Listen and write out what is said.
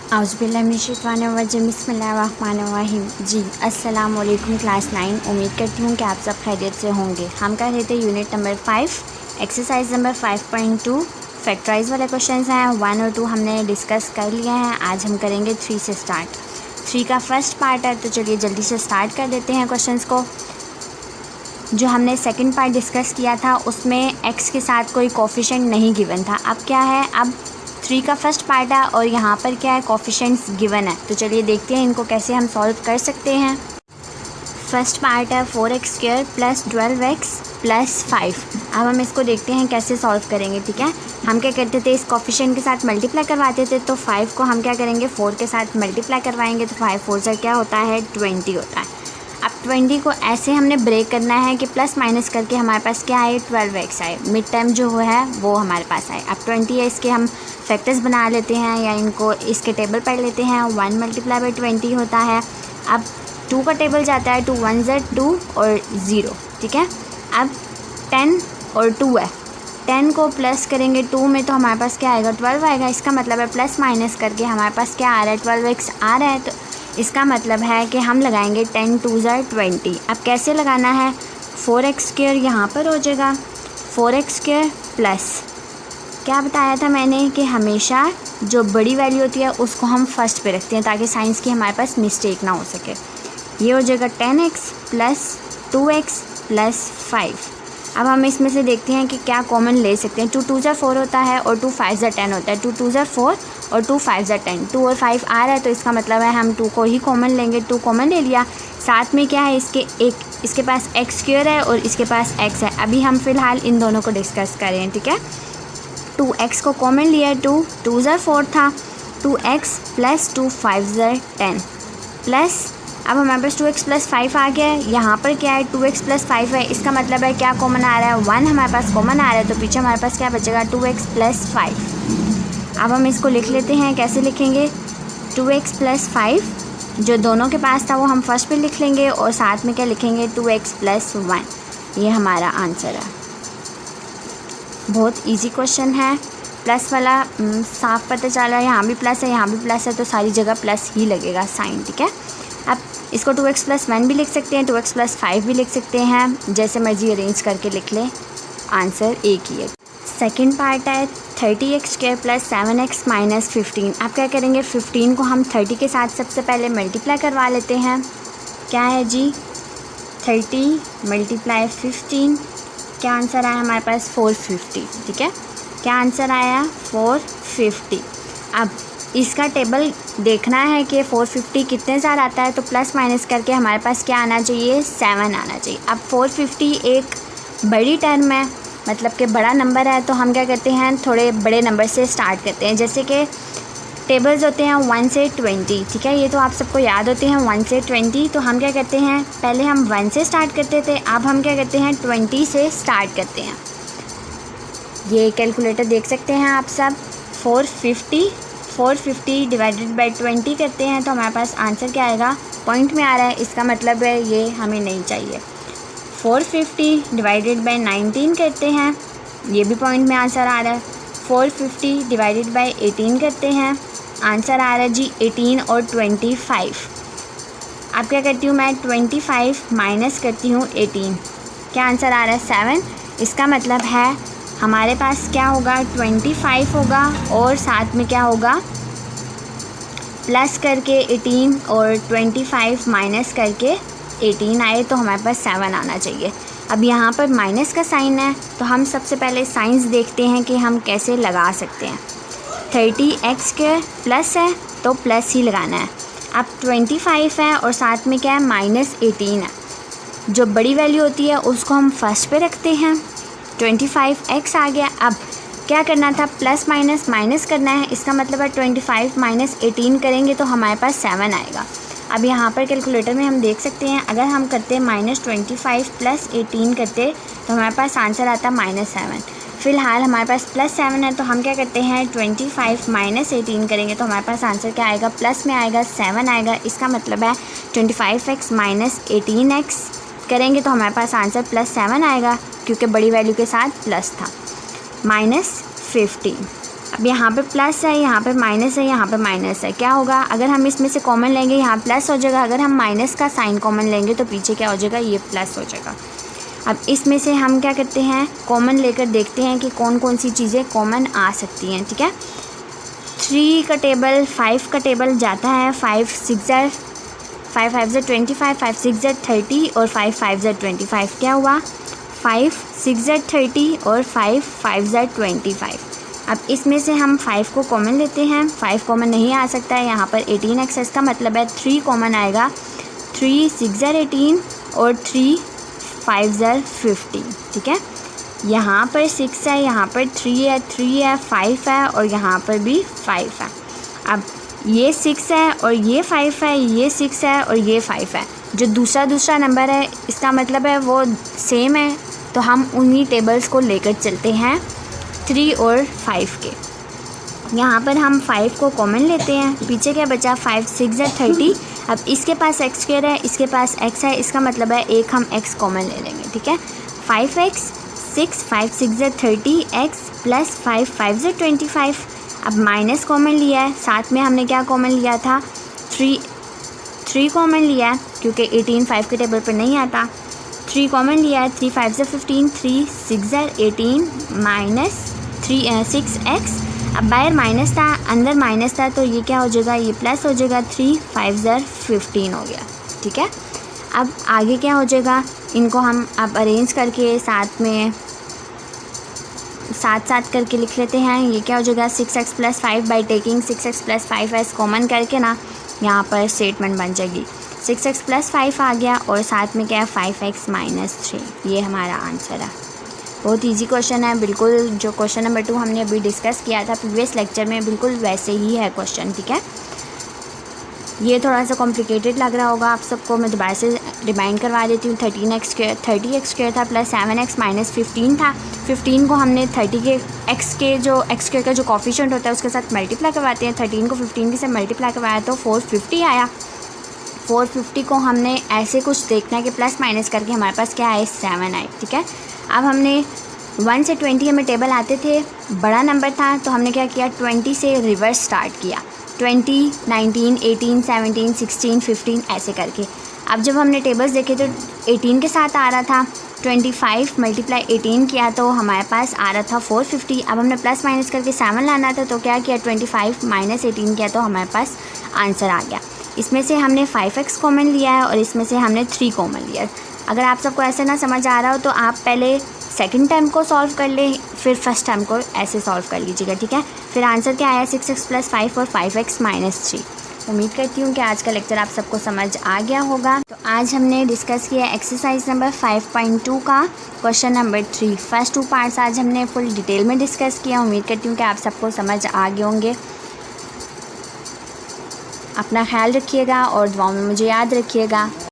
औज़ुबिल्लाहिमिनश्शैतानिर्रजीम बिस्मिल्लाहिर्रहमानिर्रहीम। जी अस्सलाम वालेकुम क्लास 9। उम्मीद करती हूँ कि आप सब खैरियत से होंगे। हम कर रहे थे unit number 5 exercise number 5.2 factorise वाले क्वेश्चंस हैं। 1 और 2 हमने डिस्कस कर लिए हैं। आज हम करेंगे 3 से स्टार्ट। 3 का फर्स्ट पार्ट है, तो चलिए जल्दी से स्टार्ट कर देते हैं क्वेश्चंस को। जो हमने सेकंड पार्ट डिस्कस किया था उसमें एक्स के साथ कोई कोफिशिएंट नहीं गिवन था। अब क्या है, अब 3 का फर्स्ट पार्ट है और यहाँ पर क्या है, कोफिशिएंट्स गिवन है। तो चलिए देखते हैं इनको कैसे हम सॉल्व कर सकते हैं। फर्स्ट पार्ट है 4x² प्लस 12x प्लस 5। अब हम इसको देखते हैं कैसे सॉल्व करेंगे। ठीक है, हम क्या करते थे, इस कोफिशिएंट के साथ मल्टीप्लाई करवाते थे। तो 5 को हम क्या करेंगे, 4 के साथ मल्टीप्लाई करवाएंगे। तो 5 4 से क्या होता है, 20 होता है। अब 20 को ऐसे हमने ब्रेक करना है कि प्लस माइनस करके हमारे पास क्या आए, 12x आए। मिड टर्म जो है वो हमारे पास आए। अब 20 है, इसके हम फैक्टर्स बना लेते हैं या इनको इसके टेबल पढ़ लेते हैं। 1 मल्टीप्लाई बाई 20 होता है। अब 2 का टेबल जाता है, 2 1 ज़ 2 और 0। ठीक है, अब 10 और 2 है, 10 को प्लस करेंगे 2 में तो हमारे पास क्या आएगा, 12 आएगा। इसका मतलब है प्लस माइनस करके हमारे पास क्या आ रहा है, 12x आ रहा है। तो इसका मतलब है कि हम लगाएंगे 10 2 ज़ 20। अब कैसे लगाना है, 4x² यहाँ पर हो जाएगा, 4x² प्लस क्या बताया था मैंने कि हमेशा जो बड़ी वैल्यू होती है उसको हम फर्स्ट पे रखते हैं ताकि साइंस की हमारे पास मिस्टेक ना हो सके। ये हो जाएगा 10x प्लस 2x प्लस 5। अब हम इसमें से देखते हैं कि क्या कॉमन ले सकते हैं। 2 2 ज़ 4 होता है और 2 5 ज़ 10 होता है। 2 2 ज़ 4 और 2 5 ज़ 10। 2 और 5 आ रहा है तो इसका मतलब है हम 2 को ही कॉमन लेंगे। 2 कॉमन ले लिया, साथ में क्या है, इसके पास x² है और इसके पास x है। अभी हम फ़िलहाल इन दोनों को डिस्कस करें। ठीक है, 2x को कॉमन लिया है, 2 2 ज़ 4 था, 2x प्लस 2 5 ज़ 10 प्लस अब हमारे पास 2x प्लस 5 आ गया है। यहाँ पर क्या है, 2x प्लस 5 है। इसका मतलब है क्या कॉमन आ रहा है, 1 हमारे पास कॉमन आ रहा है। तो पीछे हमारे पास क्या बचेगा, 2x प्लस 5। अब हम इसको लिख लेते हैं। कैसे लिखेंगे, 2x प्लस 5 जो दोनों के पास था वो हम फर्स्ट पे लिख लेंगे और साथ में क्या लिखेंगे, 2x प्लस 1। ये हमारा आंसर है। बहुत इजी क्वेश्चन है। प्लस वाला साफ पता चल रहा है, यहाँ भी प्लस है यहाँ भी प्लस है, तो सारी जगह प्लस ही लगेगा साइन। ठीक है, अब इसको 2x प्लस 1 भी लिख सकते हैं, 2x प्लस 5 भी लिख सकते हैं, जैसे मर्जी अरेंज करके लिख लें, आंसर एक ही है। सेकेंड पार्ट है 30x² प्लस 7x माइनस 15। आप क्या करेंगे, 15 को हम 30 के साथ सबसे पहले मल्टीप्लाई करवा लेते हैं। क्या है जी, 30 मल्टीप्लाई 15, क्या आंसर आया हमारे पास, 450। ठीक है, क्या आंसर आया, 450। अब इसका टेबल देखना है कि 450 कितने साथ आता है, तो प्लस माइनस करके हमारे पास क्या आना चाहिए, 7 आना चाहिए। अब 450 एक बड़ी टर्म है, मतलब कि बड़ा नंबर है, तो हम क्या करते हैं, थोड़े बड़े नंबर से स्टार्ट करते हैं। जैसे कि टेबल्स होते हैं 1 से 20। ठीक है, ये तो आप सबको याद होते हैं 1 से 20। तो हम क्या करते हैं, पहले हम 1 से स्टार्ट करते थे, अब हम क्या करते हैं 20 से स्टार्ट करते हैं। ये कैलकुलेटर देख सकते हैं आप सब। 450 डिवाइडेड बाई 20 करते हैं तो हमारे पास आंसर क्या आएगा, पॉइंट में आ रहा है। इसका मतलब है ये हमें नहीं चाहिए। 450 डिवाइडेड बाई 19 करते हैं, ये भी पॉइंट में आंसर आ रहा है। 450 डिवाइडेड बाई 18 करते हैं, आंसर आ रहा है जी 18 और 25। अब क्या करती हूँ मैं, 25 माइनस करती हूँ 18, क्या आंसर आ रहा है, 7। इसका मतलब है हमारे पास क्या होगा, 25 होगा और साथ में क्या होगा, प्लस करके 18 और 25 माइनस करके 18 आए तो हमारे पास 7 आना चाहिए। अब यहाँ पर माइनस का साइन है तो हम सबसे पहले साइंस देखते हैं कि हम कैसे लगा सकते हैं। 30x² प्लस है तो प्लस ही लगाना है। अब 25 है और साथ में क्या है, माइनस 18 है। जो बड़ी वैल्यू होती है उसको हम फर्स्ट पे रखते हैं। 25x आ गया। अब क्या करना था, प्लस माइनस माइनस करना है। इसका मतलब है 25 माइनस 18 करेंगे तो हमारे पास 7 आएगा। अब यहाँ पर कैलकुलेटर में हम देख सकते हैं, अगर हम करते -25 प्लस 18 करते तो हमारे पास आंसर आता -7। फ़िलहाल हमारे पास +7 है तो हम क्या करते हैं, 25 माइनस 18 करेंगे तो हमारे पास आंसर क्या आएगा, प्लस में आएगा, 7 आएगा। इसका मतलब है 25x माइनस 18x करेंगे तो हमारे पास आंसर +7 आएगा, क्योंकि बड़ी वैल्यू के साथ प्लस था। -15 अब यहाँ पे प्लस है, यहाँ पे माइनस है, यहाँ पे माइनस है। क्या होगा, अगर हम इसमें से कॉमन लेंगे यहाँ प्लस हो जाएगा, अगर हम माइनस का साइन कॉमन लेंगे तो पीछे क्या हो जाएगा, ये प्लस हो जाएगा। अब इसमें से हम क्या करते हैं, कॉमन लेकर देखते हैं कि कौन कौन सी चीज़ें कॉमन आ सकती हैं। ठीक है, 3 का टेबल 5 का टेबल जाता है, 5 5 5 25, 5 6 30 और 5 5 25। क्या हुआ, 5 6 30 और 5 5 25। अब इसमें से हम 5 को कॉमन लेते हैं, 5 कॉमन नहीं आ सकता है, यहाँ पर 18x, इसका मतलब है 3 कॉमन आएगा, 3 6 18 और 3 5 50। ठीक है, यहाँ पर 6 है, यहाँ पर 3 है, 3 है, 5 है और यहाँ पर भी 5 है। अब ये 6 है और ये 5 है, ये 6 है और ये 5 है। जो दूसरा नंबर है इसका मतलब है वो सेम है, तो हम उन्हीं टेबल्स को लेकर चलते हैं 3 और 5 के। यहाँ पर हम 5 को कॉमन लेते हैं, पीछे क्या बचा, 5 6 30। अब इसके पास x स्क्वायर है, इसके पास x है, इसका मतलब है एक हम x कॉमन ले लेंगे। ठीक है, 5x 6 5 6 30 x प्लस 5 5 25। अब माइनस कॉमन लिया है, साथ में हमने क्या कॉमन लिया था, 3 कॉमन लिया है क्योंकि 18 5 के टेबल पर नहीं आता। 3 कॉमन लिया है, 3 5 15, 3 6 18 माइनस 6x। अब बाहर माइनस था, अंदर माइनस था, तो ये क्या हो जाएगा, ये प्लस हो जाएगा, 3 5 15 हो गया। ठीक है, अब आगे क्या हो जाएगा, इनको हम अब अरेंज करके साथ में साथ करके लिख लेते हैं। ये क्या हो जाएगा, 6x + 5 by taking 6x + 5s common करके ना यहाँ पर स्टेटमेंट बन जाएगी। 6x + 5 आ गया और साथ में क्या है, 5x - 3। ये हमारा आंसर है। बहुत इजी क्वेश्चन है, बिल्कुल जो क्वेश्चन नंबर 2 हमने अभी डिस्कस किया था प्रीवियस लेक्चर में, बिल्कुल वैसे ही है क्वेश्चन। ठीक है, ये थोड़ा सा कॉम्प्लिकेटेड लग रहा होगा आप सबको, मैं दोबारा से रिमाइंड करवा देती हूँ। 30x² था प्लस 7x - 15 था। 15 को हमने 30 के x² का जो कोफिशिएंट होता है उसके साथ मल्टीप्लाई करवाते हैं। 13 को 15 के साथ मल्टीप्लाई करवाया तो 450 आया। 450 को हमने ऐसे कुछ देखना है कि प्लस माइनस करके हमारे पास क्या आए, 7 आए। ठीक है, अब हमने 1 से 20 हमें टेबल आते थे, बड़ा नंबर था तो हमने क्या किया, 20 से रिवर्स स्टार्ट किया, 20 19 18 17 16 15 ऐसे करके। अब जब हमने टेबल्स देखे तो 18 के साथ आ रहा था, 25 × 18 किया तो हमारे पास आ रहा था 450। अब हमने प्लस माइनस करके 7 लाना था तो क्या किया, 25 - 18 किया तो हमारे पास आंसर आ गया। इसमें से हमने 5x कॉमन लिया है और इसमें से हमने 3 कॉमन लिया है। अगर आप सबको ऐसे ना समझ आ रहा हो तो आप पहले सेकंड टर्म को सॉल्व कर ले, फिर फर्स्ट टर्म को ऐसे सॉल्व कर लीजिएगा। ठीक है, फिर आंसर क्या आया, 6x + 5 और 5x - 3। उम्मीद करती हूँ कि आज का लेक्चर आप सबको समझ आ गया होगा। तो आज हमने डिस्कस किया एक्सरसाइज नंबर 5.2 का क्वेश्चन नंबर 3। फर्स्ट 2 पार्ट्स आज हमने फुल डिटेल में डिस्कस किया। उम्मीद करती हूँ कि आप सबको समझ आ गए होंगे। अपना ख्याल रखिएगा और दुआओं में मुझे याद रखिएगा।